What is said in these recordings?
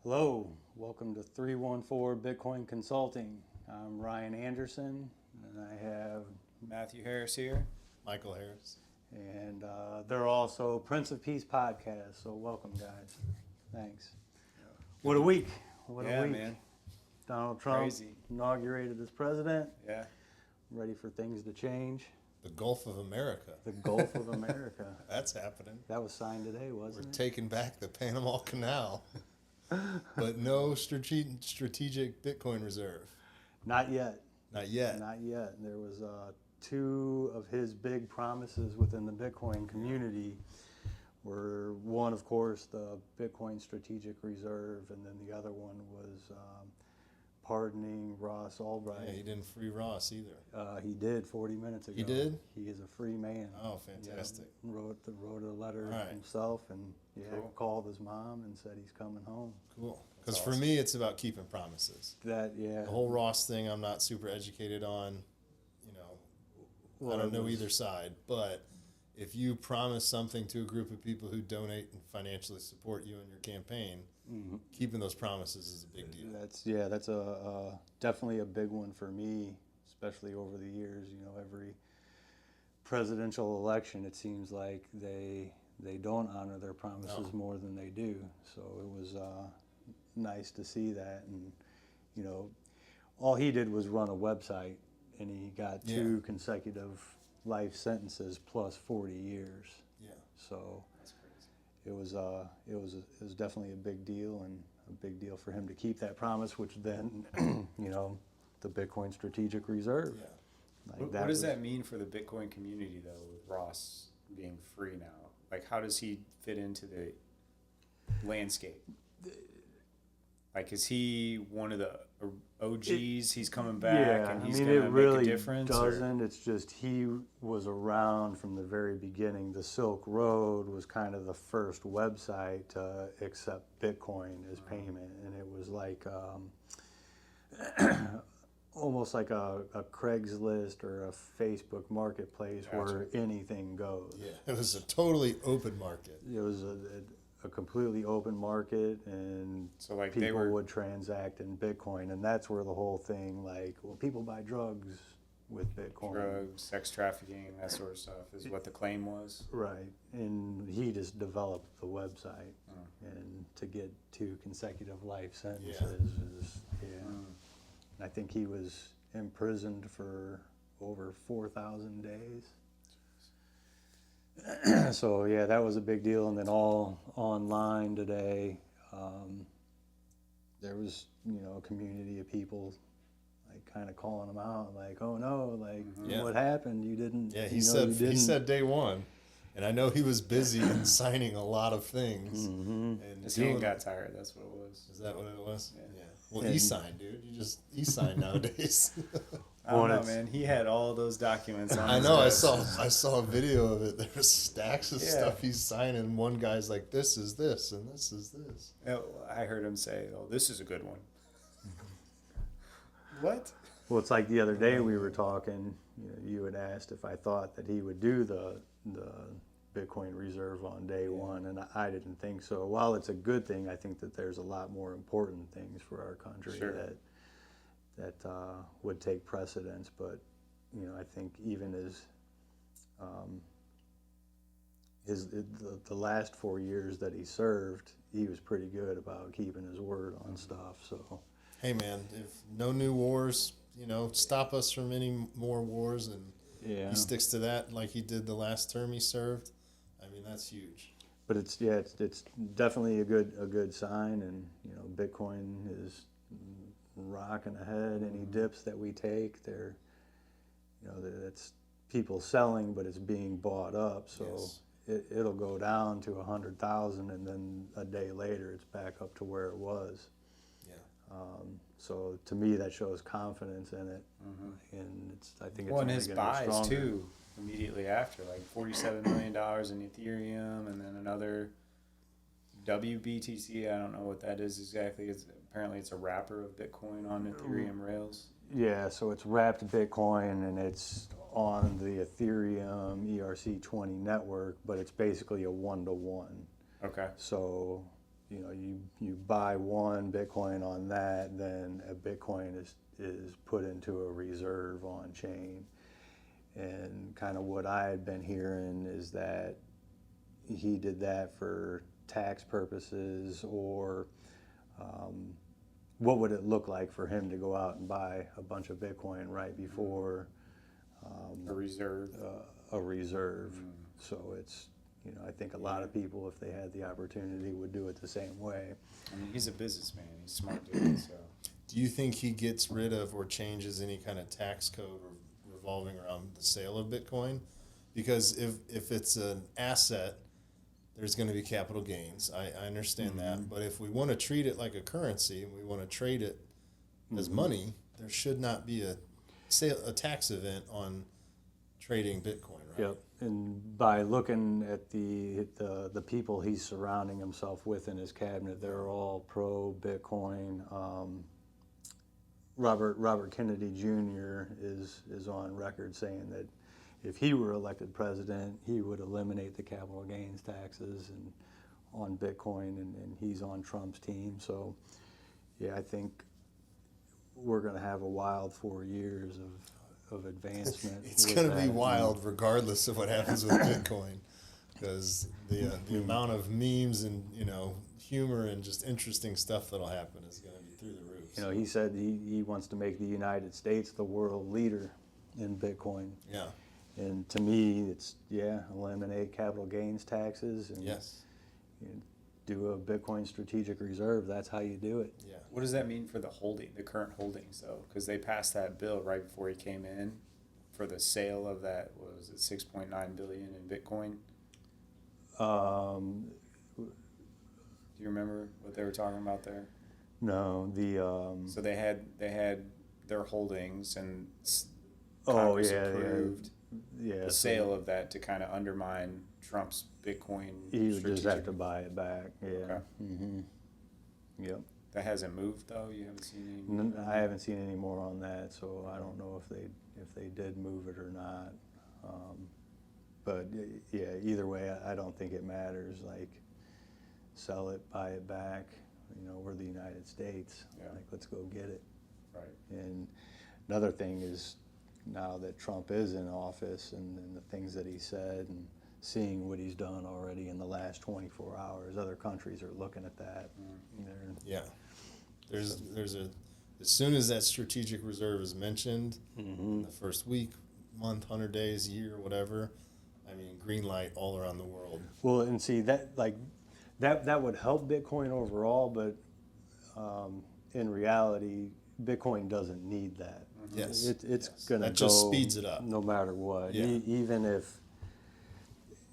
Hello, welcome to 314 Bitcoin Consulting. I'm Ryan Anderson, and I have, Matthew Harris here. Michael Harris. and they're also Prince of Peace podcast. So welcome, guys. Thanks. What a week! What Yeah, a week! man. Donald Trump Crazy. inaugurated as president. Yeah. Ready for things to change. The Gulf of America. The Gulf of America. That's happening. That was signed today, We're wasn't it? taking back the Panama Canal. But no strategic Bitcoin reserve. Not yet. Not yet. Not yet. There was two of his big promises within the Bitcoin community were one, of course, the Bitcoin Strategic Reserve, and then the other one was pardoning Ross Yeah, Ulbright. he didn't free Ross either. He did 40 minutes ago. He did? He is a free man. Oh, fantastic. Yeah, wrote a letter All right. himself, and Cool. called his mom and said he's coming home. Cool. Because That's for awesome. me, it's about keeping promises. That The whole Ross thing, I'm not super educated on. You know, Well, I don't it know was- either side. But if you promise something to a group of people who donate and financially support you in your campaign, Mhm. keeping those promises is a big deal. That's a definitely a big one for me, especially over the years. You know, every presidential election, it seems like they don't honor their promises No. more than they do. So it was nice to see that, and you know, all he did was run a website, and he got two consecutive life sentences plus 40 years. Yeah. So That's crazy. it was definitely a big deal, and a big deal for him to keep that promise, which then you know, the Bitcoin Strategic Reserve. Yeah. Like What does was- that mean for the Bitcoin community, though, with Ross being free now? Like, how does he fit into the landscape? Like, is he one of the OGs? He's coming back, and he's I mean, going it to really make a difference? or- doesn't. It's just he was around from the very beginning. The Silk Road was kind of the first website to accept Bitcoin as payment, and it was like almost like a Craigslist or a Facebook marketplace where anything goes. Yeah, it was a totally open market. It was a completely open market, and So, like, people they were... would transact in Bitcoin, and that's where the whole thing, like, well, people buy drugs with Bitcoin. drugs, sex trafficking, that sort of stuff is what the claim was. Right, and he just developed the website, Oh. and to get two consecutive life sentences is, Mm. I think he was imprisoned for over 4,000 days. So yeah, that was a big deal, and then all online today, there was, you know, a community of people like kind of calling him out, like, oh no, like Yeah. what happened? You didn't. Yeah, you he know, said you didn't. he said day one, and I know he was busy and signing a lot of things. Mhm. And His doing- hand got tired, that's what it was. Is that what it was? Yeah. Well, And- e-sign, dude. You just e-sign nowadays. I don't Well, know, it's- man. He had all those documents on I his know. desk. I saw a video of it. There was stacks of Yeah. stuff he's signing. One guy's like, "This is this, and this is this." Oh, I heard him say, "Oh, this is a good one." What? Well, it's like the other day we were talking. You know, you had asked if I thought that he would do the Bitcoin Reserve on day one, and I didn't think so. While it's a good thing, I think that there's a lot more important things for our country Sure. that would take precedence. But you know, I think even the last 4 years that he served, he was pretty good about keeping his word on stuff. So. Hey, man, if no new wars, stop us from any more wars, and Yeah. he sticks to that like he did the last term he served, I mean, that's huge. But it's definitely a good sign, and you know, Bitcoin is rocking ahead. Any dips that we take, that's people selling, but it's being bought up. So Yes. it'll go down to 100,000, and then a day later, it's back up to where it was. Yeah. So to me, that shows confidence in it, Mm-hmm. and I think it's Well, and only his going to get buys stronger. too, immediately after, like $47 million in Ethereum, and then another WBTC. I don't know what that is exactly. Apparently it's a wrapper of Bitcoin on Ethereum rails. Yeah, so it's wrapped Bitcoin, and it's on the Ethereum ERC20 network, but it's basically a one-to-one. Okay. So you know, you buy one Bitcoin on that, then a Bitcoin is put into a reserve on chain. And kind of what I had been hearing is that he did that for tax purposes, or what would it look like for him to go out and buy a bunch of Bitcoin right before A reserve. a reserve. So it's, you know, I think a lot of people, if they had the opportunity, would do it the same way. I mean, he's a businessman. He's smart dude. So Do you think he gets rid of or changes any kind of tax code revolving around the sale of Bitcoin? Because if it's an asset, there's going to be capital gains. I understand that. But if we want to treat it like a currency and we want to trade it as money, there should not be a tax event on trading Bitcoin, right? Yep. And by looking at the people he's surrounding himself with in his cabinet, they're all pro Bitcoin. Robert Kennedy Jr. is on record saying that if he were elected president, he would eliminate the capital gains taxes and on Bitcoin, and he's on Trump's team. So, yeah, I think we're going to have a wild 4 years of advancement. It's with going to be that. wild regardless of what happens with Bitcoin, because the amount of memes and, you know, humor and just interesting stuff that'll happen is going to be through the roof. You know, he said he wants to make the United States the world leader in Bitcoin. Yeah. And to me, it's, eliminate capital gains taxes and Yes. do a Bitcoin strategic reserve. That's how you do it. Yeah. what does that mean for the current holdings though? Because they passed that bill right before he came in for the sale of that, what was it, 6.9 billion in Bitcoin? Do you remember what they were talking about there? No, So they had their holdings, and Oh, Congress yeah, yeah. approved yeah, the so sale of that to kind of undermine Trump's Bitcoin. he would just have strategic- to buy it back. Yeah. Okay. Mm-hmm. Yep. That hasn't moved though. You haven't seen any. I haven't seen any more on that, so I don't know if they did move it or not. But yeah, either way, I don't think it matters. Like, sell it, buy it back. You know, we're the United States. Yeah. Like, let's go get it. Right. And another thing is, now that Trump is in office and the things that he said and seeing what he's done already in the last 24 hours, other countries are looking at that. They're, Yeah. There's as soon as that strategic reserve is mentioned, in the first week, month, 100 days, year, whatever, I mean, green light all around the world. well, and see that that would help Bitcoin overall, but in reality, Bitcoin doesn't need that. Yes. It's yes. gonna That just go speeds it up. no matter what. Yeah. Even if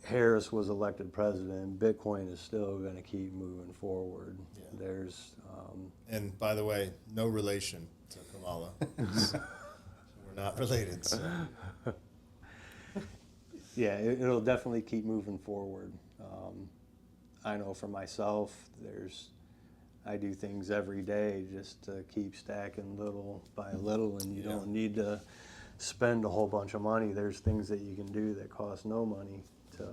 Harris was elected president, Bitcoin is still going to keep moving forward. Yeah. There's And by the way, no relation to Kamala. We're not related. So. yeah, it'll definitely keep moving forward. I know for myself, I do things every day just to keep stacking little by little, and you Yeah. don't need to spend a whole bunch of money. There's things that you can do that cost no money to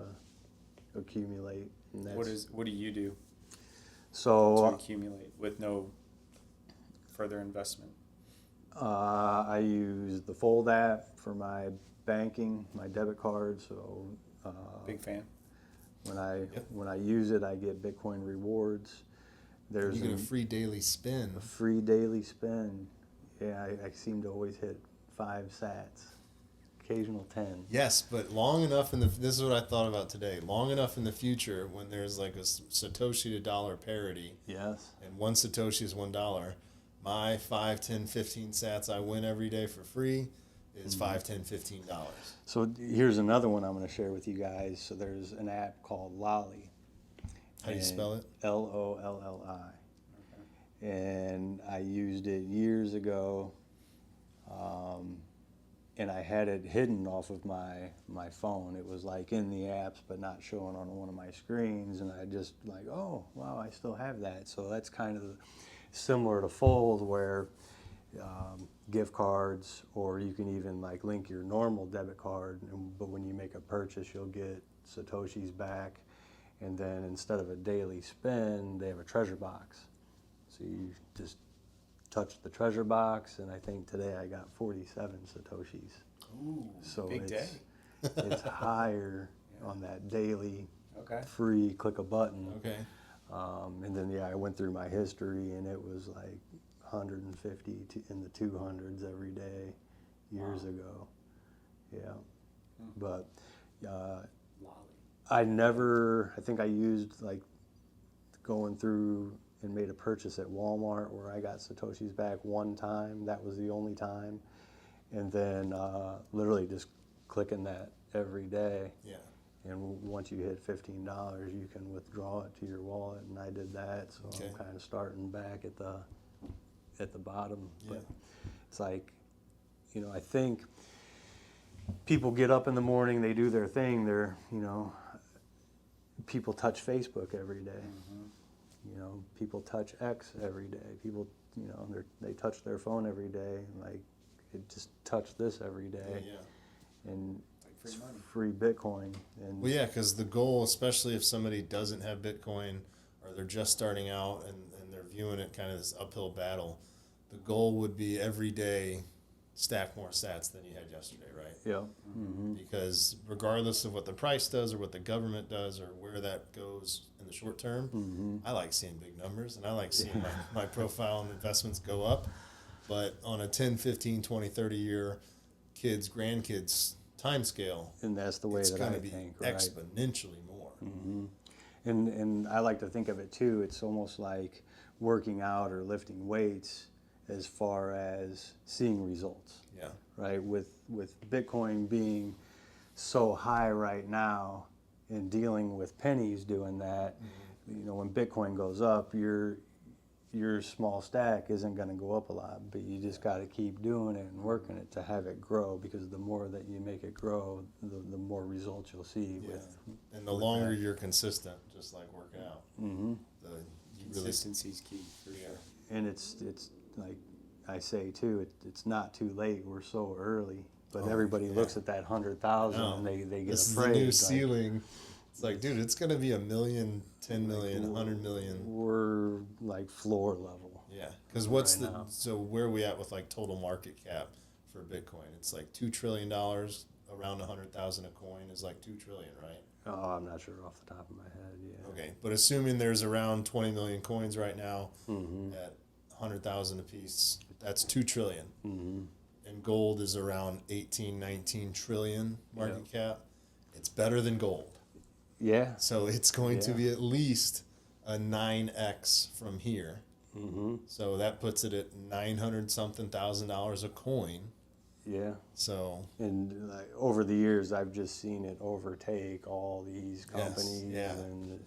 accumulate. And What do you do to so accumulate with no further investment? I use the Fold app for my banking, my debit card. So Big fan. when I use it, I get Bitcoin rewards. There's You get a a free daily spin. free daily spend. Yeah, I seem to always hit 5 sats, occasional 10. Yes, but long enough this is what I thought about today. Long enough in the future when there's like a Satoshi to dollar parity, Yes. and one Satoshi is $1, my 5, 10, 15 sats I win every day for free is $5, 10, $15. So here's another one I'm going to share with you guys. So there's an app called Lolly. How do you spell it? Lolli. And I used it years ago, and I had it hidden off of my phone. It was like in the apps, but not showing on one of my screens. And I just like, oh, wow, I still have that. So that's kind of similar to Fold, where gift cards, or you can even like link your normal debit card, but when you make a purchase, you'll get Satoshis back. And then instead of a daily spin, they have a treasure box. So you just touch the treasure box, and I think today I got 47 Satoshis. Ooh, So big day. it's higher Yeah. on that daily Okay. free click a button. Okay. And then, yeah, I went through my history, and it was like 150 in the 200s every day years Wow. ago. Yeah. Hmm. But Lolly. I think I used like going through and made a purchase at Walmart where I got Satoshis back one time. That was the only time. And then literally just clicking that every day. Yeah. And once you hit $15, you can withdraw it to your wallet, and I did that. So Okay. I'm kind of starting back at the bottom. Yeah. But it's like, I think people get up in the morning, they do their thing. People touch Facebook every day. Mm-hmm. People touch X every day. People, they touch their phone every day. Like, it just touch this every day. Yeah. And Like free it's money. free Bitcoin. And Well, yeah, because the goal, especially if somebody doesn't have Bitcoin or they're just starting out and they're viewing it kind of this uphill battle, the goal would be every day stack more sats than you had yesterday, right? yeah. Mm-hmm. Because regardless of what the price does or what the government does or where that goes in the short term, Mm-hmm. I like seeing big numbers and I like seeing my profile and investments go up. But on a 10, 15, 20, 30 year kids, grandkids time scale, And that's the way it's that going I to be think, right? exponentially more. Mm-hmm. And I like to think of it too. It's almost like working out or lifting weights as far as seeing results, Yeah. right? With Bitcoin being so high right now and dealing with pennies doing that, when Bitcoin goes up, your small stack isn't going to go up a lot, but you just got to keep doing it and working it to have it grow, because the more that you make it grow, the more results you'll see. Yeah. With And the with longer that. you're consistent, just like working out, Mm-hmm. you really Consistency's key for Yeah. sure. And it's like I say too, it's not too late. We're so early, but Oh, everybody yeah. looks at that 100,000 No. and they get This afraid. is the new like, ceiling. It's like, dude, it's going to be 1 million, 10 million, 100 million. We're like floor level. Yeah. Because what's Right now. so where are we at with like total market cap for Bitcoin? It's like $2 trillion, around 100,000 a coin is like 2 trillion, right? Oh, I'm not sure off the top of my head. Yeah. Okay. But assuming there's around 20 million coins right now Mm-hmm. at 100,000 a piece, that's 2 trillion. Mm-hmm. And gold is around 18, 19 trillion market cap. It's better than gold. Yeah. So it's going to Yeah. be at least a 9x from here. Mm-hmm. So that puts it at 900 something $1,000 a coin. Yeah. So And like, over the years, I've just seen it overtake all these Yes, companies, yeah. and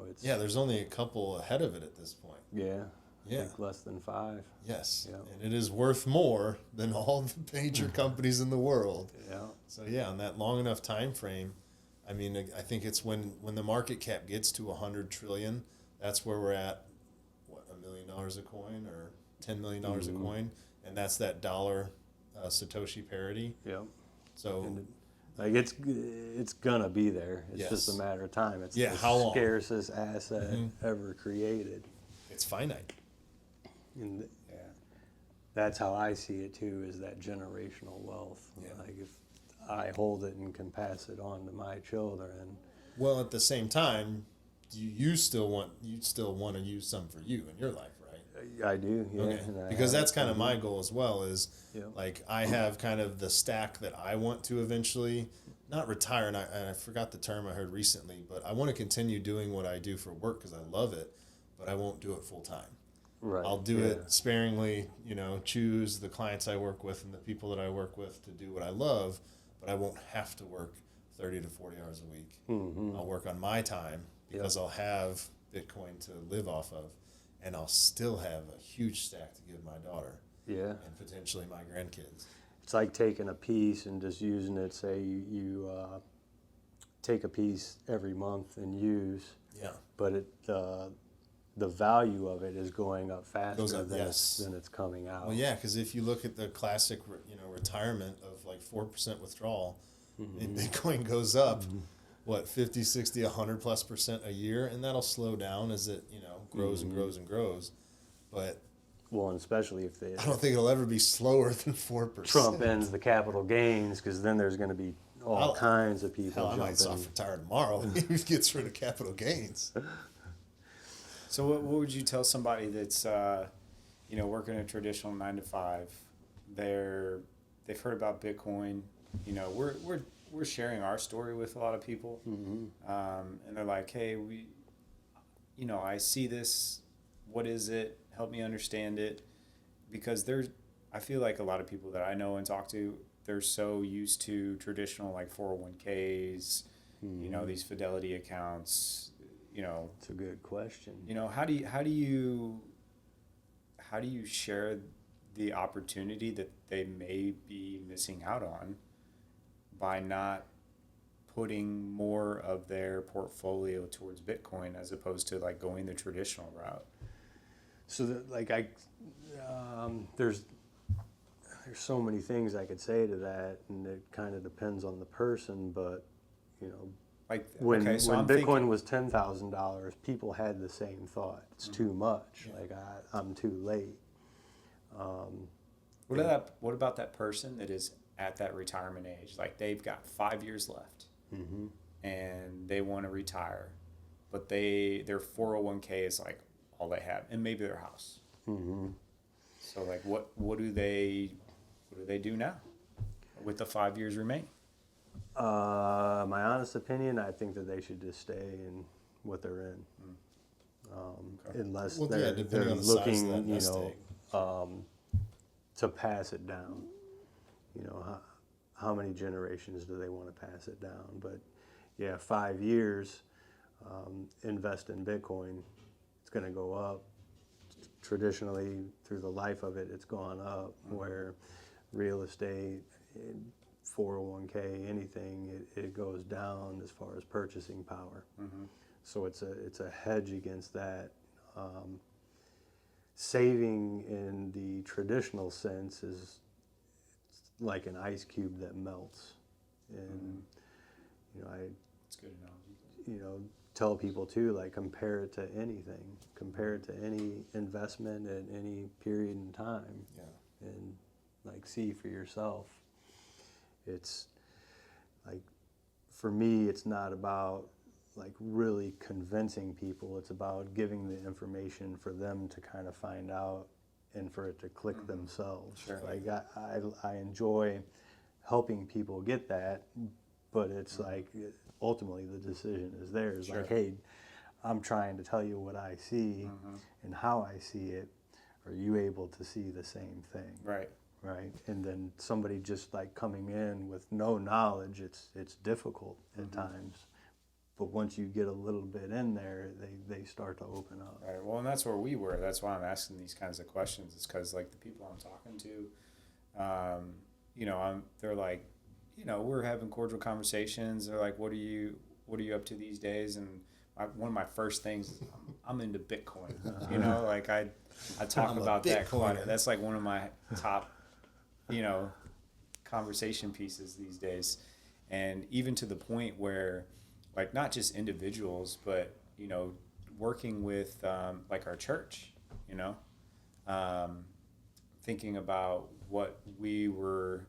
it's yeah, there's only a couple ahead of it at this point. yeah. Yeah. I think less than 5. Yes. Yeah. And it is worth more than all the major companies in the world. Yeah. So yeah, on that long enough time frame, I mean, I think it's when the market cap gets to 100 trillion, that's where we're at. What, $1 million a coin or $10 million a Mhm. coin, and that's that dollar Satoshi parity. Yeah. So And like it's gonna be there. It's just a Yes. matter of time. It's Yeah, the how long? scarcest asset Mhm. ever created, it's finite. and Yeah. that's how I see it too. Is that generational wealth? Yeah. Like if I hold it and can pass it on to my children. Well, at the same time, you still want to use some for you in your life, right? I do. Yeah. Okay. and I Because have that's it. kind of my goal as well. Is Yeah. like I have kind of the stack that I want to eventually not retire, and I forgot the term I heard recently, but I want to continue doing what I do for work because I love it, but I won't do it full time. Right. I'll do yeah. it sparingly, choose the clients I work with and the people that I work with to do what I love, but I won't have to work 30 to 40 hours a week. Mhm. I'll work on my time because I'll have Bitcoin to live off of, and I'll still have a huge stack to give my daughter Yeah. and potentially my grandkids. It's like taking a piece and just using it. Say you take a piece every month and use, Yeah. but the value of it is going up faster Goes up, than, yes. than it's coming out. Well, yeah, because if you look at the classic, retirement of like 4% withdrawal, and Bitcoin goes up, what, 50, 60, 100+% a year, and that'll slow down as it, grows and grows and grows. But Well, and especially if I don't think it'll ever be slower than 4%. Trump ends the capital gains, because then there's going to be all kinds of people Hell, I might jumping. self-retire tomorrow if he gets rid of capital gains. So what would you tell somebody that's working a traditional 9 to 5? They've heard about Bitcoin. We're sharing our story with a lot of people, and they're like, hey, I see this. What is it? Help me understand it, because I feel like a lot of people that I know and talk to, they're so used to traditional like 401ks, these Fidelity accounts. It's a good question. How do you share the opportunity that they may be missing out on by not putting more of their portfolio towards Bitcoin as opposed to like going the traditional route? So there's so many things I could say to that, and it kind of depends on the person. But when I'm Bitcoin thinking, was $10,000, people had the same thought. It's too much. Like I'm too late. what about that person that is at that retirement age? Like they've got 5 years left, and they want to retire, but their 401k is like all they have, and maybe their house. So like, what do they do now with the 5 years remaining? My honest opinion, I think that they should just stay in what they're in, unless they're depending on the size of that looking, nest egg. to pass it down. How many generations do they want to pass it down? But yeah, 5 years, invest in Bitcoin. It's going to go up. Traditionally, through the life of it, it's gone up. Where real estate, 401k, anything, it goes down as far as purchasing power. So it's a hedge against that. Saving in the traditional sense is like an ice cube that melts, and That's good analogy. Tell people too, like, compare it to anything, compare it to any investment at any period in time, and like see for yourself. It's like, for me, it's not about like really convincing people. It's about giving the information for them to kind of find out and for it to click themselves. Sure. Like I enjoy helping people get that, but it's like ultimately the decision is theirs. Sure. Like, hey, I'm trying to tell you what I see and how I see it. Are you able to see the same thing? Right. Right. And then somebody just like coming in with no knowledge, it's difficult at times. But once you get a little bit in there, they start to open up. Right. Well, and that's where we were. That's why I'm asking these kinds of questions. Is because like the people I'm talking to, they're like, we're having cordial conversations. They're like, what are you up to these days? And one of my first things is I'm into Bitcoin. Like I talk about that quite. That's like one of my top, conversation pieces these days, and even to the point where, like, not just individuals, but working with like our church, thinking about what we were,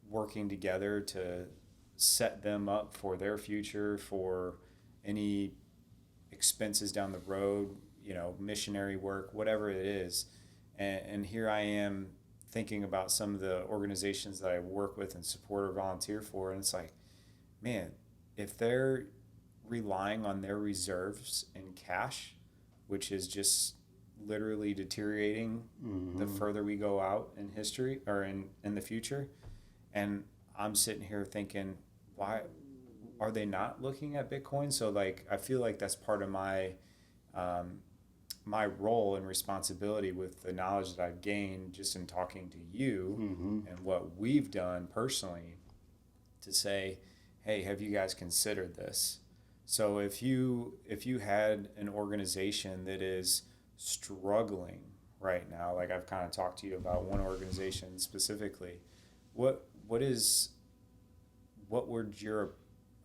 working together to set them up for their future, for any expenses down the road, missionary work, whatever it is. And here I am thinking about some of the organizations that I work with and support or volunteer for, and it's like, man, if they're relying on their reserves in cash, which is just literally deteriorating the further we go out in history or in the future, and I'm sitting here thinking, why are they not looking at Bitcoin? So like, I feel like that's part of my my role and responsibility with the knowledge that I've gained just in talking to you and what we've done personally, to say, hey, have you guys considered this? So if you had an organization that is struggling right now, like I've kind of talked to you about one organization specifically, what what would your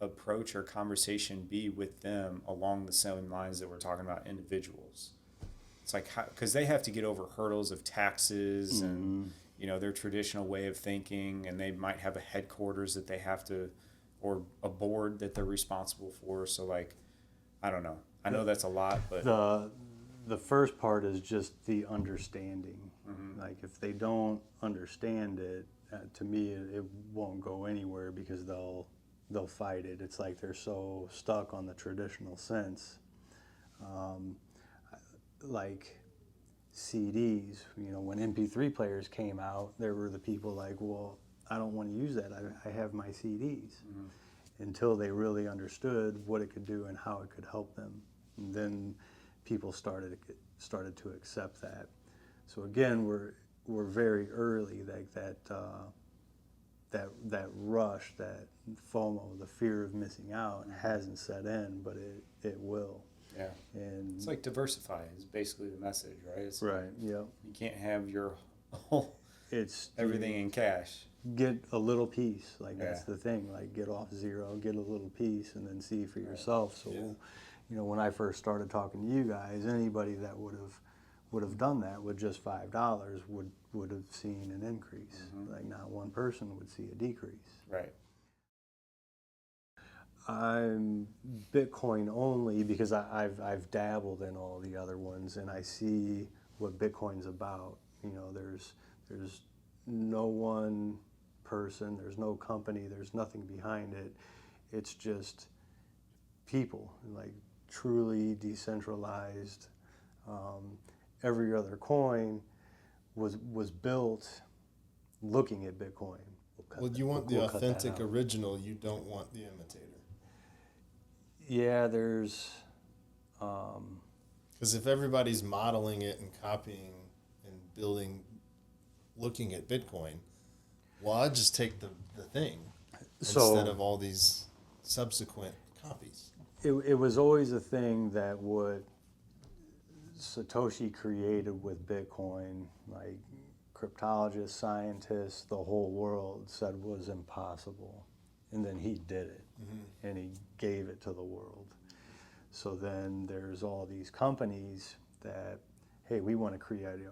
approach or conversation be with them along the same lines that we're talking about individuals? It's like, because they have to get over hurdles of taxes and, their traditional way of thinking, and they might have a headquarters that they have to, or a board that they're responsible for. So, like, I don't know. I know that's a lot, but The first part is just the understanding. Like, if they don't understand it, to me, it won't go anywhere, because they'll fight it. It's like they're so stuck on the traditional sense. Like CDs, when MP3 players came out, there were the people like, well, I don't want to use that. I have my CDs. Until they really understood what it could do and how it could help them. And then people started to accept that. So again, we're very early, like that rush, that FOMO, the fear of missing out, hasn't set in, but it will. yeah, And it's like diversify is basically the message, right? It's right, yep. You can't have your whole It's everything in cash. get a little piece, like that's Yeah. the thing, like get off zero, get a little piece, and then see for yourself. So Yeah. when I first started talking to you guys, anybody that would have done that with just $5 would have seen an increase. Like, not one person would see a decrease. Right. I'm Bitcoin only because I've dabbled in all the other ones, and I see what Bitcoin's about. There's no one person, there's no company, there's nothing behind it. It's just people, like truly decentralized. Every other coin was built looking at Bitcoin. Well, you want the We'll cut that authentic out. original. You don't want the imitator. Yeah, there's. Because if everybody's modeling it and copying and building, looking at Bitcoin, well, I'd just take the thing instead of all these subsequent copies. It was always a thing that what Satoshi created with Bitcoin, like cryptologists, scientists, the whole world said was impossible. And then he did it, and he gave it to the world. So then there's all these companies that, hey, we want to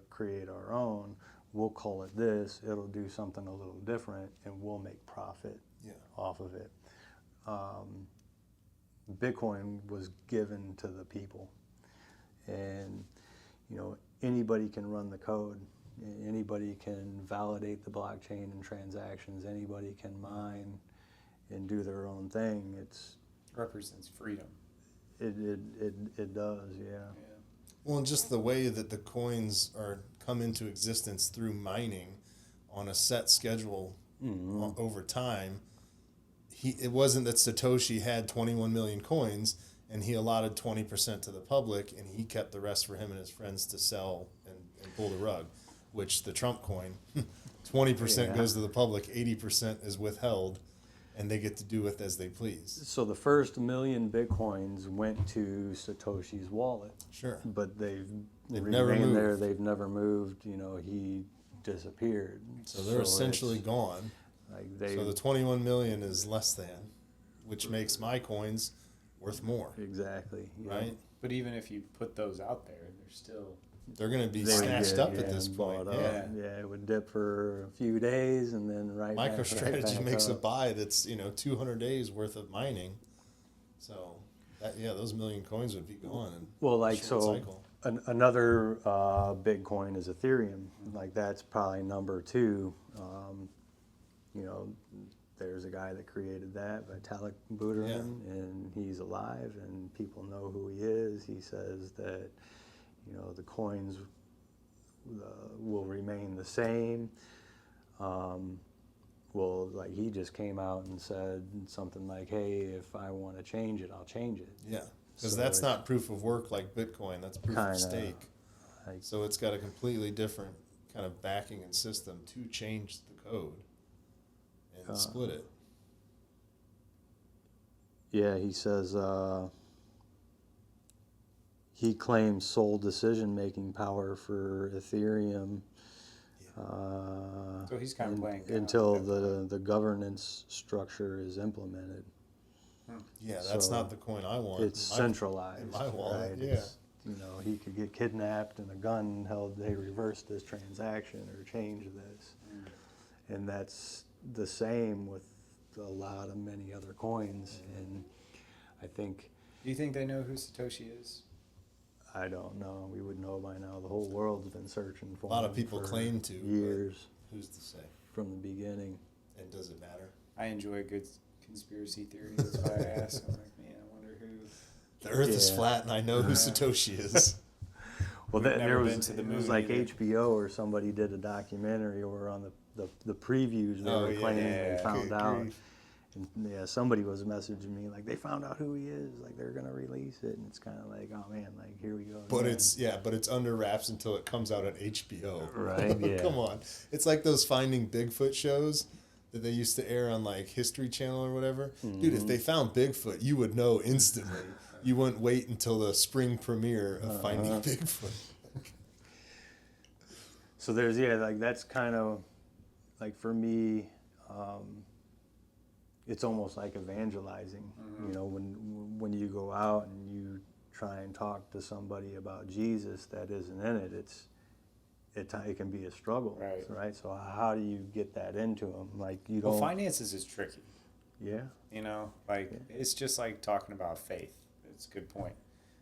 create our own. We'll call it this. It'll do something a little different, and we'll make profit off of it. Bitcoin was given to the people, and anybody can run the code. Anybody can validate the blockchain and transactions. Anybody can mine and do their own thing. Represents freedom. It does, yeah. Well, and just the way that the coins are come into existence through mining on a set schedule over time. It wasn't that Satoshi had 21 million coins and he allotted 20% to the public and he kept the rest for him and his friends to sell and pull the rug, which the Trump coin, 20% goes to the public, 80% is withheld, and they get to do with as they please. So the first million Bitcoins went to Satoshi's wallet. Sure. But they've never remained there. moved. They've never moved. He disappeared. So they're essentially it's gone. like So the 21 million is less than, which makes my coins worth more, exactly, yeah. right? But even if you put those out there, they're still They're going to be They would snatched get, up at this point. bought up. Yeah. Yeah, it would dip for a few days and then right back MicroStrategy back makes a up. buy that's 200 days worth of mining, so that those million coins would be gone. In Well, a like, short so cycle. another big coin is Ethereum. Like, that's probably number 2. There's a guy that created that, Vitalik Buterin, and he's alive, and people know who he is. He says that, the coins will remain the same. Well, like, he just came out and said something like, hey, if I want to change it, I'll change it. Yeah, because So that's it's not proof of work like Bitcoin. That's proof kinda of stake. like- So it's got a completely different kind of backing and system to change the code and split it. Yeah, he says he claims sole decision-making power for Ethereum. So he's kind of playing God until at that the governance structure is implemented. Yeah, that's So not the coin I want. It's in my- centralized. in my wallet, right? yeah. It's, he could get kidnapped and a gun held. They reverse this transaction or change this, and that's the same with many other coins. And I think Do you think they know who Satoshi is? I don't know. We would know by now. The whole world's been searching for A lot of him people for claim to, but years who's to say? from the beginning. And does it matter? I enjoy a good conspiracy theory. That's why I asked. I'm like, man, I wonder who. The Earth is Yeah. flat, and I know who Yeah. Satoshi is. Well, We've there never was been to the it was moon like either. HBO or somebody did a documentary over on the previews. They Oh, were yeah, claiming yeah, they found good out. grief. And yeah, somebody was messaging me like they found out who he is. Like they're gonna release it, and it's kind of like, oh man, like here we go. But again. it's under wraps until it comes out on HBO. Right, yeah. Come on. It's like those Finding Bigfoot shows that they used to air on like History Channel or whatever. Dude, if they found Bigfoot, you would know instantly. You wouldn't wait until the spring premiere of Finding Bigfoot. So there's like that's kind of like for me, it's almost like evangelizing. When you go out and you try and talk to somebody about Jesus that isn't in it, it can be a struggle, Right. So how do you get that into them? Like you don't. Well, finances is tricky. Yeah. It's just like talking about faith. It's a good point.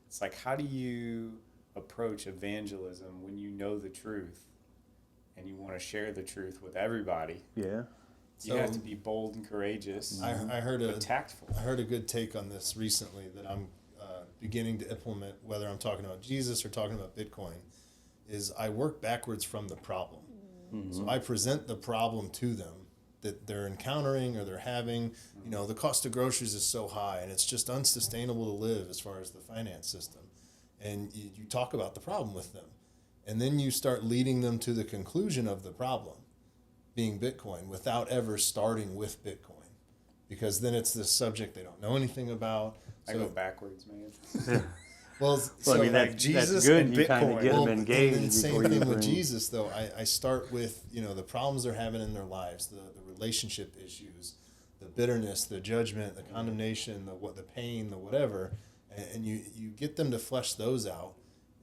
It's like, how do you approach evangelism when you know the truth and you want to share the truth with everybody? Yeah. You have to be bold and courageous, I heard but tactful. I heard a good take on this recently that I'm beginning to implement, whether I'm talking about Jesus or talking about Bitcoin, is I work backwards from the problem. So I present the problem to them that they're encountering or they're having. The cost of groceries is so high and it's just unsustainable to live as far as the finance system. And you talk about the problem with them. And then you start leading them to the conclusion of the problem being Bitcoin without ever starting with Bitcoin. Because then it's this subject they don't know anything about. I go backwards, man. Well, Well, I mean, like that's Jesus good. and You kind of Bitcoin. get well, them engaged. and then same before you thing with bring- Jesus, though. I start with, the problems they're having in their lives, the relationship issues, the bitterness, the judgment, the condemnation, the pain, the whatever. And you get them to flesh those out.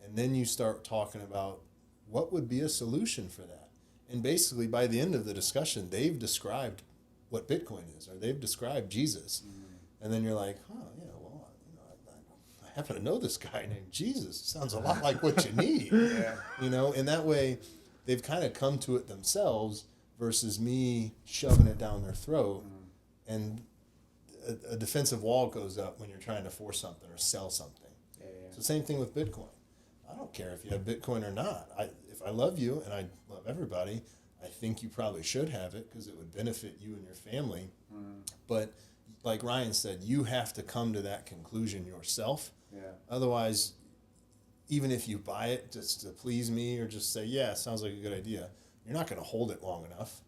And then you start talking about what would be a solution for that. And basically, by the end of the discussion, they've described what Bitcoin is, or they've described Jesus. And then you're like, I happen to know this guy named Jesus. Sounds a lot like what you need. Yeah. In that way, they've kind of come to it themselves versus me shoving it down their throat. And a defensive wall goes up when you're trying to force something or sell something. Yeah. So same thing with Bitcoin. I don't care if you have Bitcoin or not. If I love you and I love everybody, I think you probably should have it because it would benefit you and your family. But like Ryan said, you have to come to that conclusion yourself. Yeah. Otherwise, even if you buy it just to please me or just say, yeah, sounds like a good idea, you're not going to hold it long enough.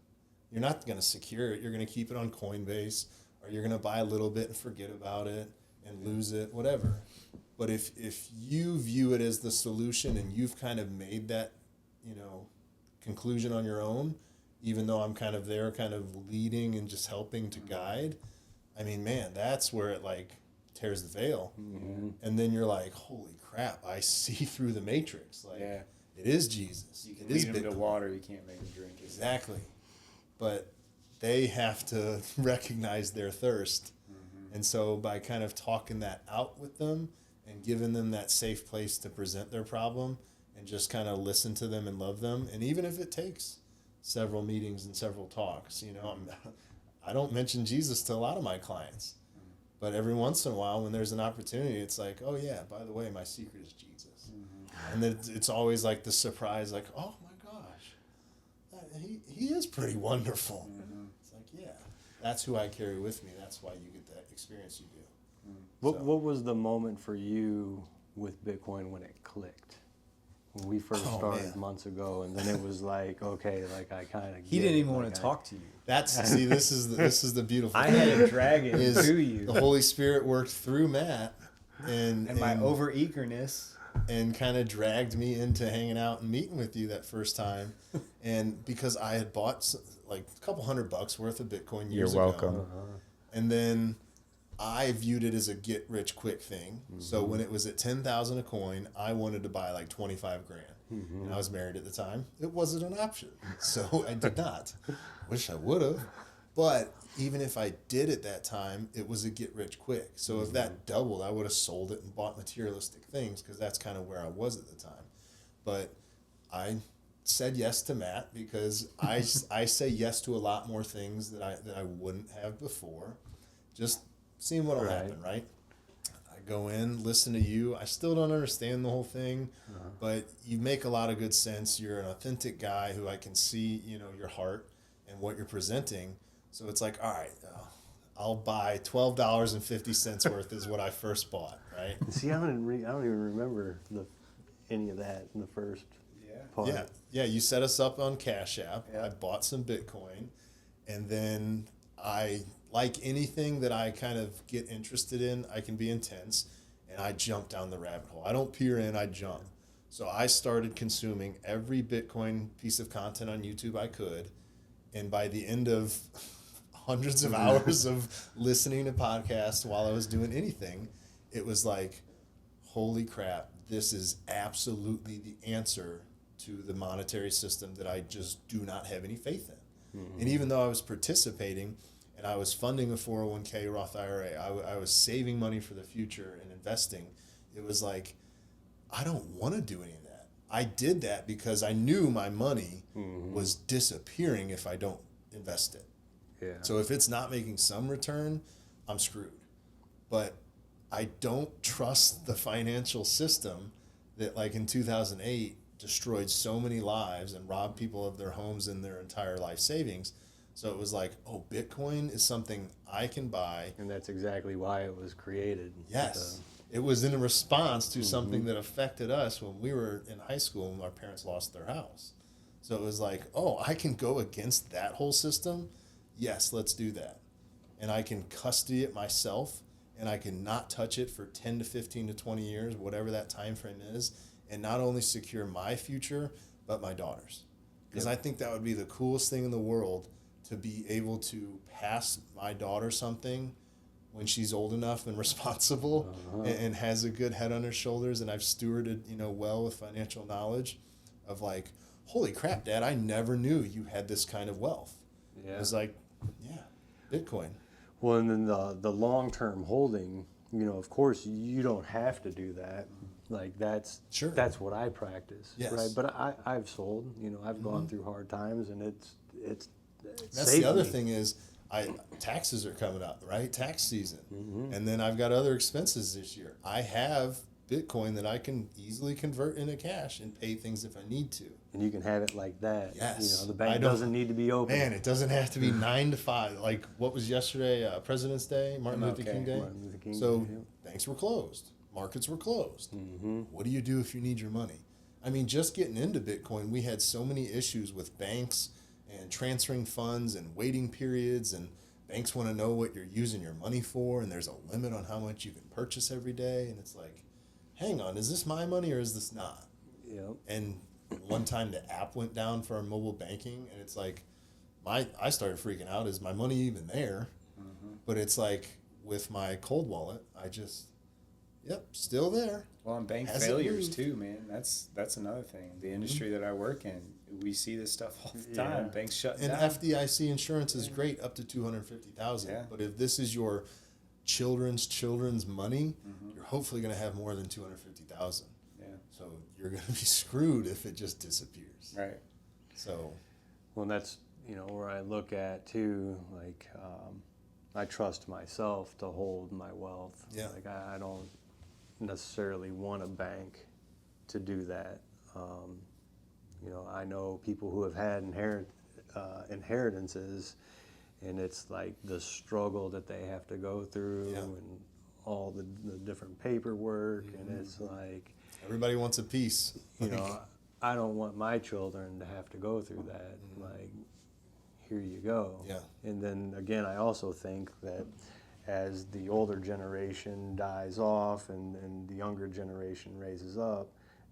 You're not going to secure it. You're going to keep it on Coinbase, or you're going to buy a little bit and forget about it and lose it, whatever. But if you view it as the solution and you've kind of made that, conclusion on your own, even though I'm kind of there, kind of leading and just helping to guide, I mean, man, that's where it like tears the veil. And then you're like, holy crap, I see through the matrix. Like, Yeah. it is Jesus. You can It is lead them to Bitcoin. water. You can't make them drink it. Exactly. But they have to recognize their thirst. And so by kind of talking that out with them and giving them that safe place to present their problem and just kind of listen to them and love them, and even if it takes several meetings and several talks, I don't mention Jesus to a lot of my clients. But every once in a while when there's an opportunity, it's like, oh yeah, by the way, my secret is Jesus. And then it's always like the surprise, like, oh my gosh, he is pretty wonderful. It's like, yeah, that's who I carry with me. That's why you get that experience you do. What was the moment for you with Bitcoin when it clicked? When we first Oh, started man. months ago, and then it was like, okay, like I kind of. He didn't even want to talk to you. That's this is the beautiful I thing. had to drag it is to you. the Holy Spirit worked through Matt And my over eagerness. and kind of dragged me into hanging out and meeting with you that first time. And because I had bought like a couple $100 worth of Bitcoin You're years welcome. ago, and then I viewed it as a get rich quick thing. So when it was at 10,000 a coin, I wanted to buy like 25 grand. And I was married at the time. It wasn't an option. So I did not. Wish I would have. But even if I did at that time, it was a get rich quick. So if that doubled, I would have sold it and bought materialistic things because that's kind of where I was at the time. But I said yes to Matt because I say yes to a lot more things that I wouldn't have before. Just seeing what'll happen, right? I go in, listen to you. I still don't understand the whole thing, but you make a lot of good sense. You're an authentic guy who I can see, your heart and what you're presenting. So it's like, all right, I'll buy $12.50 worth is what I first bought, right? See, I don't even remember any of that in the first part. Yeah. You set us up on Cash App. Yeah. I bought some Bitcoin, and then like anything that I kind of get interested in, I can be intense, and I jump down the rabbit hole. I don't peer in, I jump. So I started consuming every Bitcoin piece of content on YouTube I could, and by the end of hundreds of hours of listening to podcasts while I was doing anything, it was like, holy crap, this is absolutely the answer to the monetary system that I just do not have any faith in. And even though I was participating and I was funding a 401k Roth IRA, I was saving money for the future and investing, it was like, I don't want to do any of that. I did that because I knew my money was disappearing if I don't invest it. Yeah. So if it's not making some return, I'm screwed. But I don't trust the financial system that, like in 2008, destroyed so many lives and robbed people of their homes and their entire life savings. So it was like, oh, Bitcoin is something I can buy. And that's exactly why it was created. Yes. It was in response to something that affected us when we were in high school and our parents lost their house. So it was like, oh, I can go against that whole system? Yes, let's do that. And I can custody it myself, and I can not touch it for 10 to 15 to 20 years, whatever that time frame is, and not only secure my future, but my daughter's. Because I think that would be the coolest thing in the world, to be able to pass my daughter something when she's old enough and responsible and has a good head on her shoulders, and I've stewarded, well with financial knowledge of like, holy crap, Dad, I never knew you had this kind of wealth. Yeah. It was like, yeah, Bitcoin. Well, and then the long-term holding, of course, you don't have to do that. Like that's what I practice, Yes. right? But I've sold, I've gone through hard times, and it's That's saved the other me. thing is, taxes are coming up, right? Tax season. And then I've got other expenses this year. I have Bitcoin that I can easily convert into cash and pay things if I need to. And you can have it like that. Yes. The I bank don't- doesn't need to be open. Man, it doesn't have to be 9 to 5. Like, what was yesterday? President's Day, Martin Luther MLK. King Day. Martin Luther King So Day, yep. banks were closed, markets were closed. What do you do if you need your money? I mean, just getting into Bitcoin, we had so many issues with banks and transferring funds and waiting periods, and banks want to know what you're using your money for, and there's a limit on how much you can purchase every day, and it's like, hang on, is this my money or is this not? Yep. And one time the app went down for our mobile banking, and it's like, I started freaking out. Is my money even there? But it's like with my cold wallet, I just, still there. Well, and bank Hasn't failures moved. too, man. That's another thing. The industry that I work in, we see this stuff all the time. Yeah. Banks shutting And down. FDIC insurance is great up to 250,000. Yeah. But if this is your children's money, you're hopefully going to have more than 250,000. Yeah. So you're going to be screwed if it just disappears. Right. So Well, and that's where I look at too. Like I trust myself to hold my wealth. Yeah. Like I don't necessarily want a bank to do that. I know people who have had inheritances, and it's like the struggle that they have to go through, Yeah. and all the different paperwork, and it's like, everybody wants a piece. I don't want my children to have to go through that. Like, here you go. Yeah. And then again, I also think that as the older generation dies off and the younger generation raises up,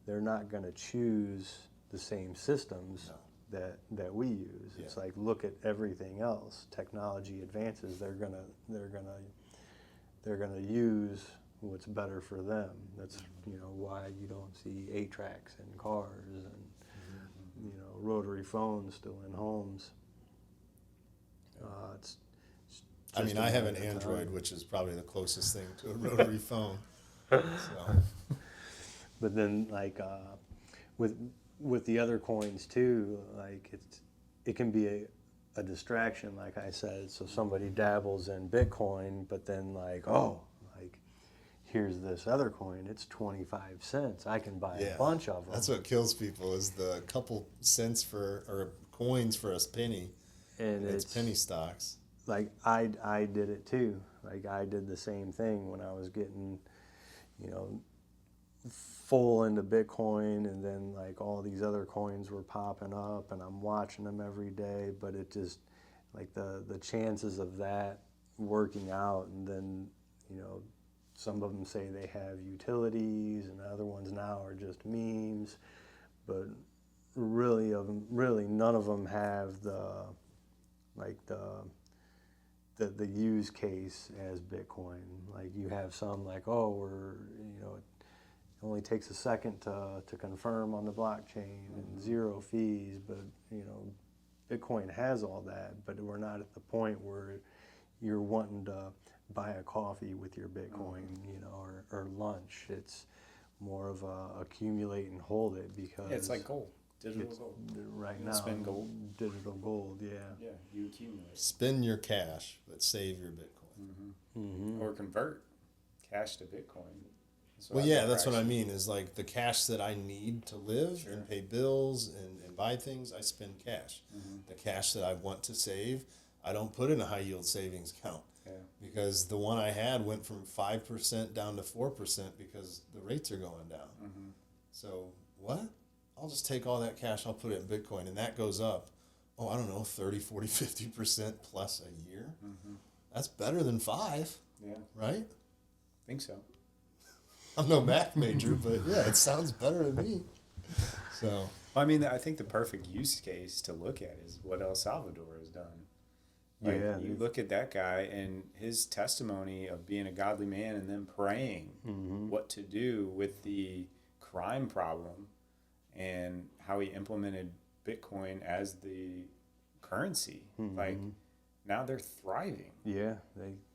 they're not going to choose the same systems that we use. It's Yeah. like, look at everything else. Technology advances. They're gonna use what's better for them. That's why you don't see 8-tracks in cars and rotary phones still in homes. It's I mean, just a I have an matter of Android, time. which is probably the closest thing to a rotary phone. So, But then, like with the other coins too, like it can be a distraction, like I said. So somebody dabbles in Bitcoin, but then like, oh, like here's this other coin. It's 25 cents. I can buy yeah, a bunch of them. that's what kills people is the couple cents or coins for a penny. And It's it's penny stocks. like I did it too. Like I did the same thing when I was getting, full into Bitcoin, and then like all these other coins were popping up, and I'm watching them every day. But it just like the chances of that working out, and then some of them say they have utilities, and other ones now are just memes. But really none of them have the use case as Bitcoin. Like you have some like, oh, it only takes a second to confirm on the blockchain and zero fees, but Bitcoin has all that, but we're not at the point where you're wanting to buy a coffee with your Bitcoin, or lunch. It's more of a accumulate and hold it, because Yeah, it's like gold, digital it's gold. right You now spend gold. digital gold, yeah. Yeah, you accumulate. Spend your cash, but save your Bitcoin. Mm-hmm. Or convert cash to Bitcoin. Well, yeah, that's what I mean. Is like the cash that I need to live Sure. and pay bills and buy things, I spend cash. Mm-hmm. The cash that I want to save, I don't put in a high yield savings account. Yeah. Because the one I had went from 5% down to 4% because the rates are going down. Mm-hmm. So what? I'll just take all that cash, I'll put it in Bitcoin, and that goes up, I don't know, 30, 40, 50% plus a year. Mm-hmm. That's better than 5, Yeah, right? think so. I'm no math major, but yeah, it sounds better to me. So, Well, I mean, I think the perfect use case to look at is what El Salvador has done. Like, Yeah, you they've- look at that guy and his testimony of being a godly man and then praying what to do with the crime problem, and how he implemented Bitcoin as the currency. Like, now they're thriving Yeah,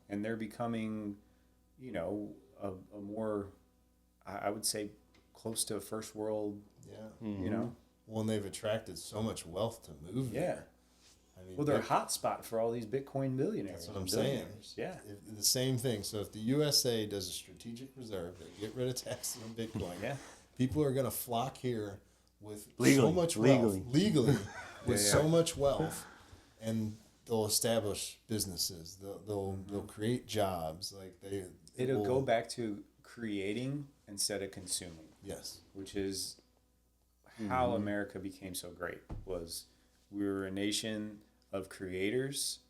and they're becoming, a more, I would say, close to a first world, yeah. you know? Well, and they've attracted so much wealth to move Yeah. there. I mean, Well, they're a hot spot for all these Bitcoin billionaires. That's what I'm and saying. billionaires. Yeah. The same thing. So if the USA does a strategic reserve, they get rid of taxes on Bitcoin. Yeah. People are going to flock here with so Legally. much wealth, legally, with Yeah. so much wealth, and they'll establish businesses. They'll create jobs. Like It'll will- go back to creating instead of consuming, Yes. which is how America became so great. Was we were a nation of creators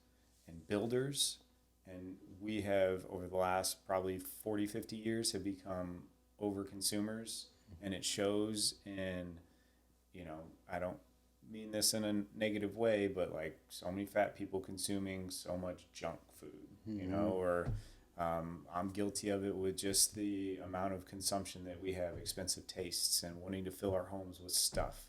and builders, and we have over the last probably 40, 50 years have become over consumers, and it shows in, I don't mean this in a negative way, but like so many fat people consuming so much junk food, or I'm guilty of it with just the amount of consumption that we have, expensive tastes, and wanting to fill our homes with stuff.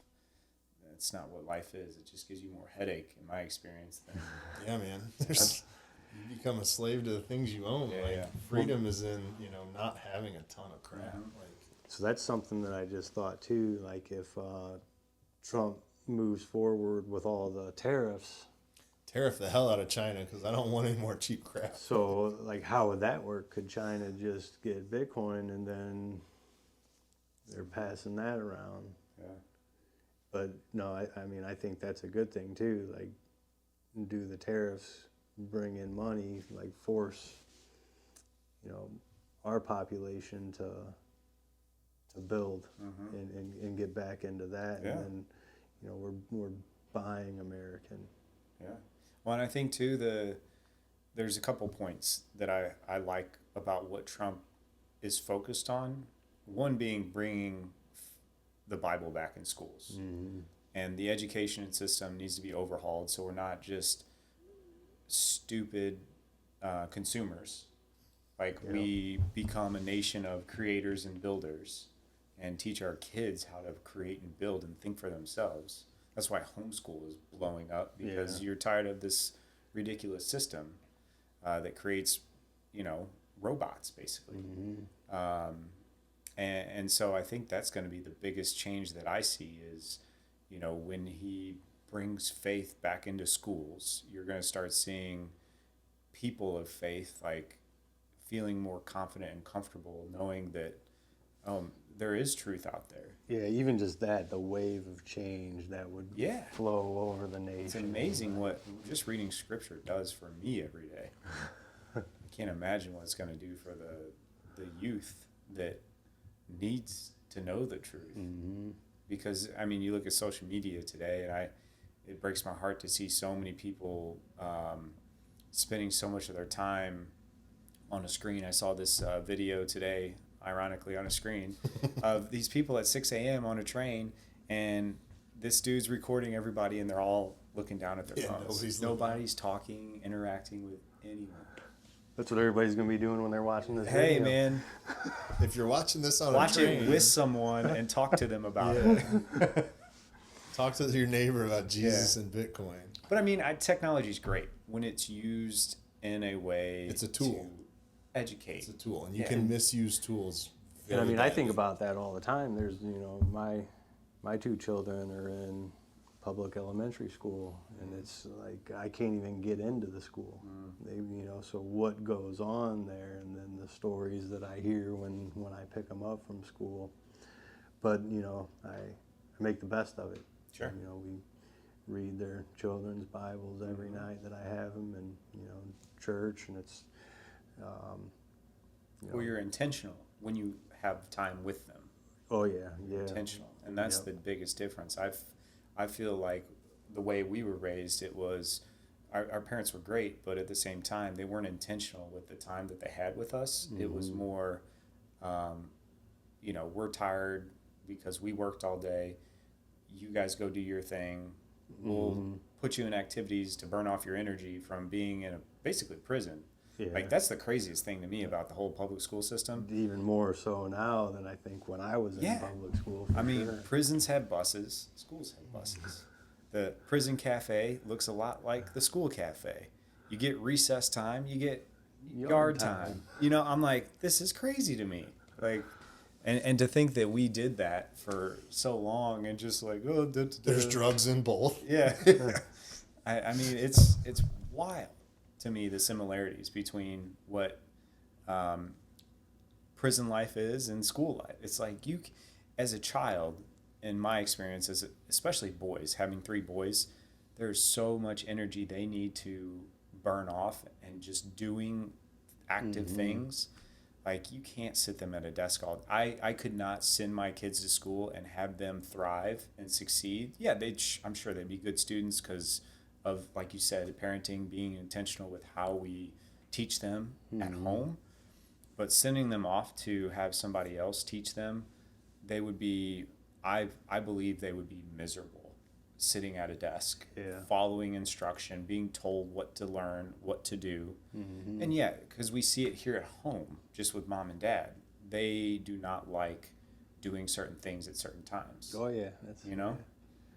That's not what life is. It just gives you more headache, in my experience. Than, Yeah, man. You become a slave to the things you own. Yeah, like yeah. freedom is in not having a ton of crap. Mhm. Like so that's something that I just thought too. Like if Trump moves forward with all the tariffs, tariff the hell out of China because I don't want any more cheap crap. so like how would that work? Could China just get Bitcoin and then they're passing that around? yeah. But no, I mean I think that's a good thing too. Like do the tariffs, bring in money, like force our population to build and get back into that, Yeah. and then we're buying American. Yeah. Well, and I think too there's a couple points that I like about what Trump is focused on. One being bringing the Bible back in schools. and the education system needs to be overhauled so we're not just stupid consumers. Like we become a nation of creators and builders and teach our kids how to create and build and think for themselves. That's why homeschool is blowing up, because you're tired of this ridiculous system that creates, robots basically. And so I think that's going to be the biggest change that I see is, when he brings faith back into schools, you're going to start seeing people of faith like feeling more confident and comfortable knowing that there is truth out there. Yeah, even just that, the wave of change that would flow over the nation. It's amazing what just reading scripture does for me every day. I can't imagine what it's going to do for the youth that needs to know the truth. Because, you look at social media today, and it breaks my heart to see so many people spending so much of their time on a screen. I saw this video today, ironically on a screen, of these people at 6 a.m. on a train, and this dude's recording everybody, and they're all looking down at their phones. Nobody's talking, interacting with anyone. That's what everybody's going to be doing when they're watching this video. Hey, man. If you're watching this on Watch a train, it with someone and talk to them about it. Talk to your neighbor about Jesus and Bitcoin. But technology is great when it's used in a way. It's a tool. To educate. It's a tool, and you can misuse tools. And very I think badly. about that all the time. There's, my two children are in public elementary school, and it's like I can't even get into the school. They, so what goes on there, and then the stories that I hear when I pick them up from school. But I make the best of it. Sure. We read their children's Bibles every night that I have them, and church, and it's. Well, you're intentional when you have time with them. Oh yeah. Intentional, and that's the biggest difference. I feel like the way we were raised, it was our parents were great, but at the same time, they weren't intentional with the time that they had with us. It was more, we're tired because we worked all day. You guys go do your thing. We'll put you in activities to burn off your energy from being in basically prison. Yeah. Like, that's the craziest thing to me about the whole public school system. Even more so now than I think when I was in public school. Prisons have buses, schools have buses. The prison cafe looks a lot like the school cafe. You get recess time, you get yard time. I'm like, this is crazy to me. Like, and to think that we did that for so long and just like, There's drugs in both. Yeah. It's wild to me, the similarities between what prison life is and school life. It's like you, as a child, in my experience, especially boys, having 3 boys, there's so much energy they need to burn off and just doing active things. Like, you can't sit them at a desk all. I could not send my kids to school and have them thrive and succeed. Yeah, I'm sure they'd be good students because of, like you said, parenting, being intentional with how we teach them at home. But sending them off to have somebody else teach them, they would be, I believe they would be miserable sitting at a desk, following instruction, being told what to learn, what to do. And because we see it here at home, just with mom and dad, they do not like doing certain things at certain times. Oh yeah,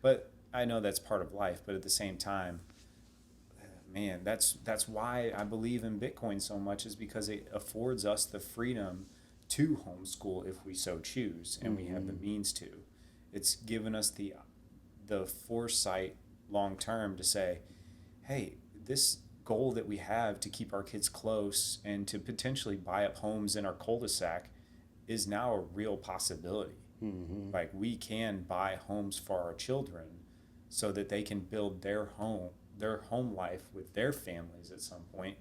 But I know that's part of life, but at the same time, man, that's why I believe in Bitcoin so much, is because it affords us the freedom to homeschool if we so choose, and we have the means to. It's given us the foresight long term to say, hey, this goal that we have to keep our kids close and to potentially buy up homes in our cul-de-sac is now a real possibility. Like, we can buy homes for our children so that they can build their home life with their families at some point,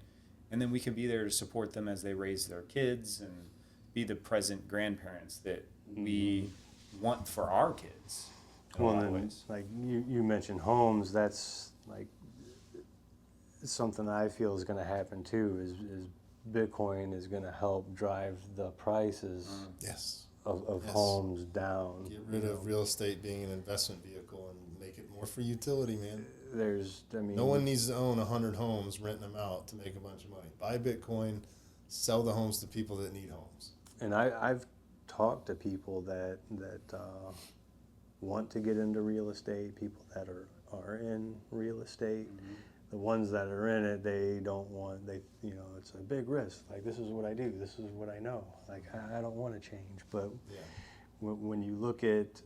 and then we can be there to support them as they raise their kids and be the present grandparents that we want for our kids in a lot of ways. Like you mentioned homes, that's like something I feel is going to happen too, is Bitcoin is going to help drive the prices Yes. of homes down. Get rid of real estate being an investment vehicle and make more for utility, man. I mean, No one needs to own 100 homes, renting them out to make a bunch of money. Buy Bitcoin, sell the homes to people that need homes. and I've talked to people that want to get into real estate, people that are in real estate. The ones that are in it, they don't want, it's a big risk. Like, this is what I do, this is what I know. Like, I don't want to change. But Yeah. when you look at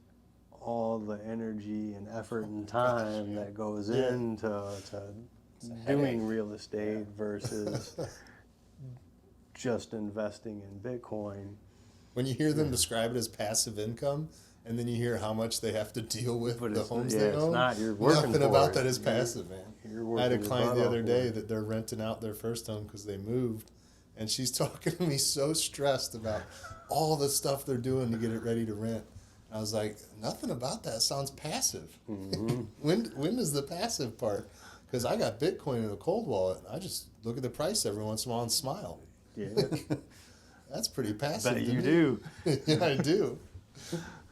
all the energy and effort and gosh, time yeah. that goes Yeah. into It's a doing headache. real estate versus just investing in Bitcoin, When you hear them describe it as passive income, and then you hear how much they have to deal with But the it's- homes yeah, they it's own, not. You're working nothing for about it. that is You're- passive, man. you're I had a working your client butt the off other for day it. that they're renting out their first home because they moved, and she's talking to me so stressed about all the stuff they're doing to get it ready to rent. I was like, nothing about that sounds passive. When is the passive part? Because I got Bitcoin in a cold wallet, and I just look at the price every once in a while and smile. Yeah, That's pretty passive. bet to you me. do. Yeah, I do.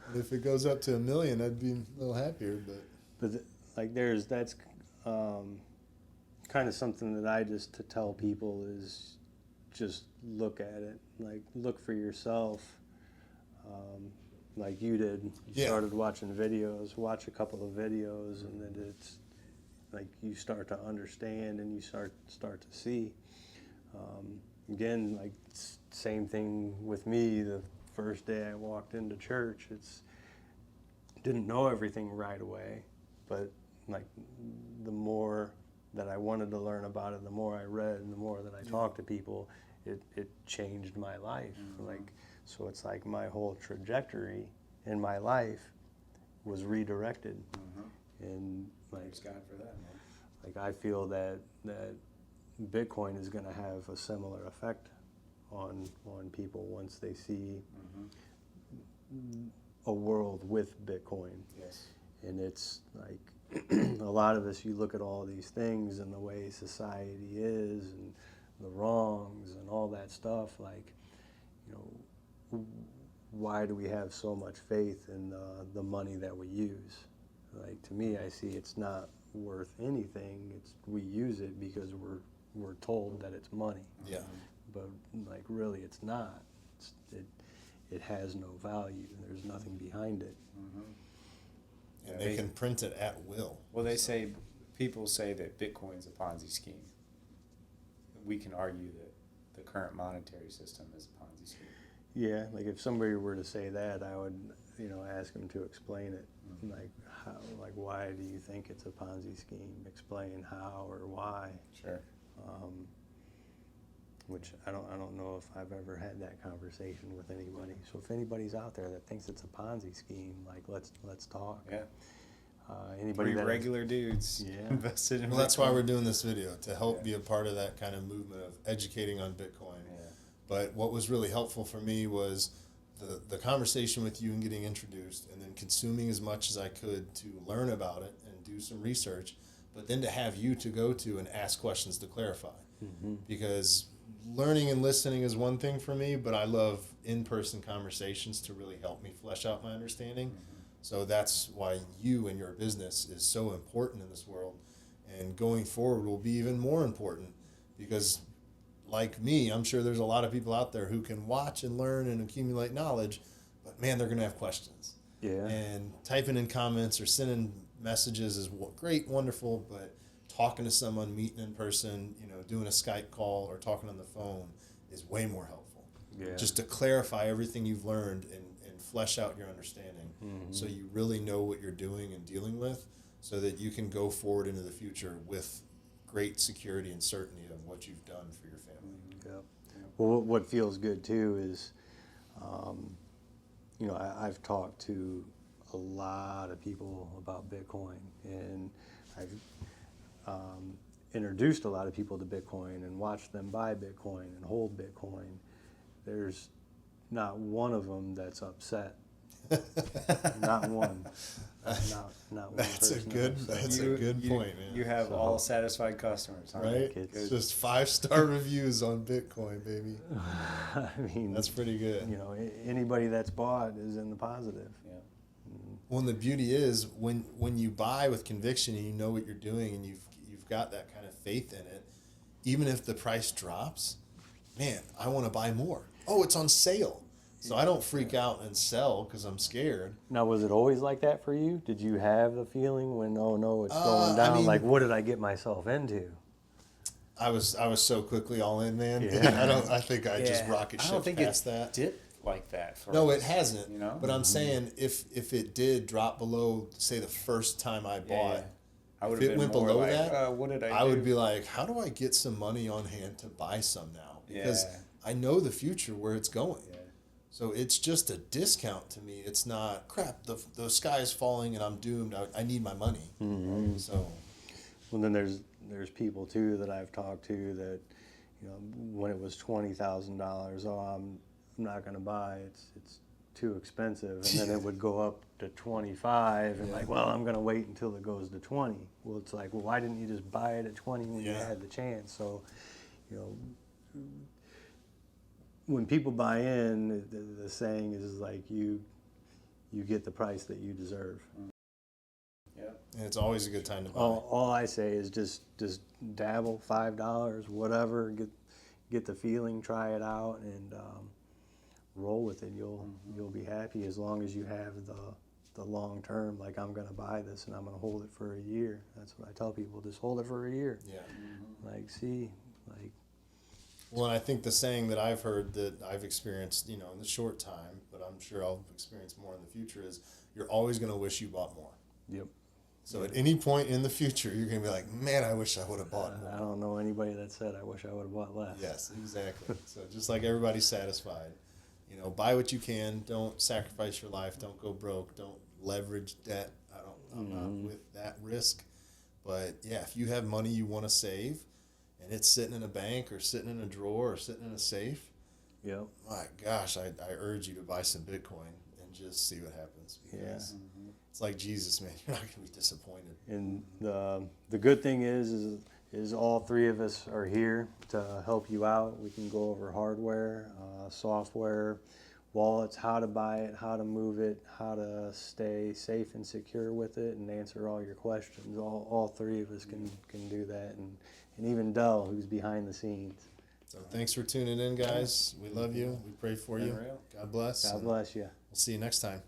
And if it goes up to $1 million, I'd be a little happier. But But that's kind of something that I just to tell people is just look at it, like look for yourself, like you did. You Yeah. started watching videos, watch a couple of videos, and then it's like you start to understand and you start to see. Again, like same thing with me. The first day I walked into church, didn't know everything right away, but like the more that I wanted to learn about it, the more I read and the more that I talked to people, it changed my life. Like, so it's like my whole trajectory in my life was redirected. And like, Praise God for that, man. like I feel that Bitcoin is going to have a similar effect on people once they see a world with Bitcoin. Yes. And it's like a lot of us, you look at all these things and the way society is and the wrongs and all that stuff, like, why do we have so much faith in the money that we use? Like, to me, I see it's not worth anything. We use it because we're told that it's money. yeah, But like, really, it's not. It has no value. There's nothing behind it. and they can print it at will. Well, people say that Bitcoin's a Ponzi scheme. We can argue that the current monetary system is a Ponzi scheme. Yeah, like if somebody were to say that, I would, ask them to explain it. Like how, like why do you think it's a Ponzi scheme? Explain how or why. Sure. Which I don't know if I've ever had that conversation with anybody. So if anybody's out there that thinks it's a Ponzi scheme, like let's talk. Yeah. Anybody Three that regular dudes Yeah. invested in Well, that's why Bitcoin. we're doing this video, to help Yeah. be a part of that kind of movement of educating on Bitcoin. Yeah. But what was really helpful for me was the conversation with you and getting introduced, and then consuming as much as I could to learn about it and do some research, but then to have you to go to and ask questions to clarify. Because learning and listening is one thing for me, but I love in-person conversations to really help me flesh out my understanding. So that's why you and your business is so important in this world, and going forward will be even more important, because like me, I'm sure there's a lot of people out there who can watch and learn and accumulate knowledge, but man, they're going to have questions. Yeah. And typing in comments or sending messages is great, wonderful, but talking to someone, meeting in person, doing a Skype call or talking on the phone is way more helpful. Yeah. Just to clarify everything you've learned and flesh out your understanding, so you really know what you're doing and dealing with, so that you can go forward into the future with great security and certainty of what you've done for your family. Yep. Well, what feels good too is, I've talked to a lot of people about Bitcoin, and I've introduced a lot of people to Bitcoin and watched them buy Bitcoin and hold Bitcoin. There's not one of them that's upset. Not one. Not one. That's a person good. upset. That's a good point, man. You have all satisfied customers, huh? Right? It's It's just 5-star reviews on Bitcoin, baby. I mean, That's pretty good. anybody that's bought is in the positive. Yeah. Well, and the beauty is when you buy with conviction and you know what you're doing and you've got that kind of faith in it, even if the price drops, man, I want to buy more. Oh, it's on sale. So I don't freak out and sell because I'm scared. Now, was it always like that for you? Did you have the feeling when, oh no, it's going I down? mean- Like, what did I get myself into? I was so quickly all in, man. Yeah. I think I just rocket I shipped don't think past it's that. dipped like that. For No, us, it hasn't. You know, But I'm saying if it did drop below, say the first time I bought, I would if have it been went more below like, that, what did I do? would be like, how do I get some money on hand to buy some now? Because Yeah. I know the future where it's going. Yeah. So it's just a discount to me. It's not crap. The sky is falling and I'm doomed. I need my money. Mm-hmm. So Well, then there's people too that I've talked to that, you know, when it was $20,000, oh, I'm not going to buy. It's too expensive, and then it would go up to 25, and like, well, I'm going to wait until it goes to 20. Well, it's like, well, why didn't you just buy it at 20 when you Yeah. had the chance? So, you know, when people buy in, the saying is like you get the price that you deserve. Yeah. and it's always a good time to buy. All I say is just dabble, $5, whatever. Get the feeling, try it out, and roll with it. You'll be happy as long as you have the long term. Like, I'm gonna buy this and I'm gonna hold it for a year. That's what I tell people. Just hold it for a year. Yeah. Like, see, like, Well, and I think the saying that I've heard that I've experienced, in the short time, but I'm sure I'll experience more in the future is you're always going to wish you bought more. yep. So at any point in the future, you're going to be like, man, I wish I would have bought I more. don't know anybody that said I wish I would have bought less. Yes, exactly. So just like everybody's satisfied, buy what you can. Don't sacrifice your life. Don't go broke. Don't leverage debt. I'm not with that risk. But yeah, if you have money you want to save and it's sitting in a bank or sitting in a drawer or sitting in a safe, Yep. my gosh, I urge you to buy some Bitcoin and just see what happens. Because it's like Jesus, man. You're not going to be disappointed. And the good thing is all three of us are here to help you out. We can go over hardware, software, wallets, how to buy it, how to move it, how to stay safe and secure with it, and answer all your questions. All three of us can do that, and even Dell, who's behind the scenes. So thanks for tuning in, guys. We love you. We pray for you. Unreal. God bless. God and bless you. We'll see you next time.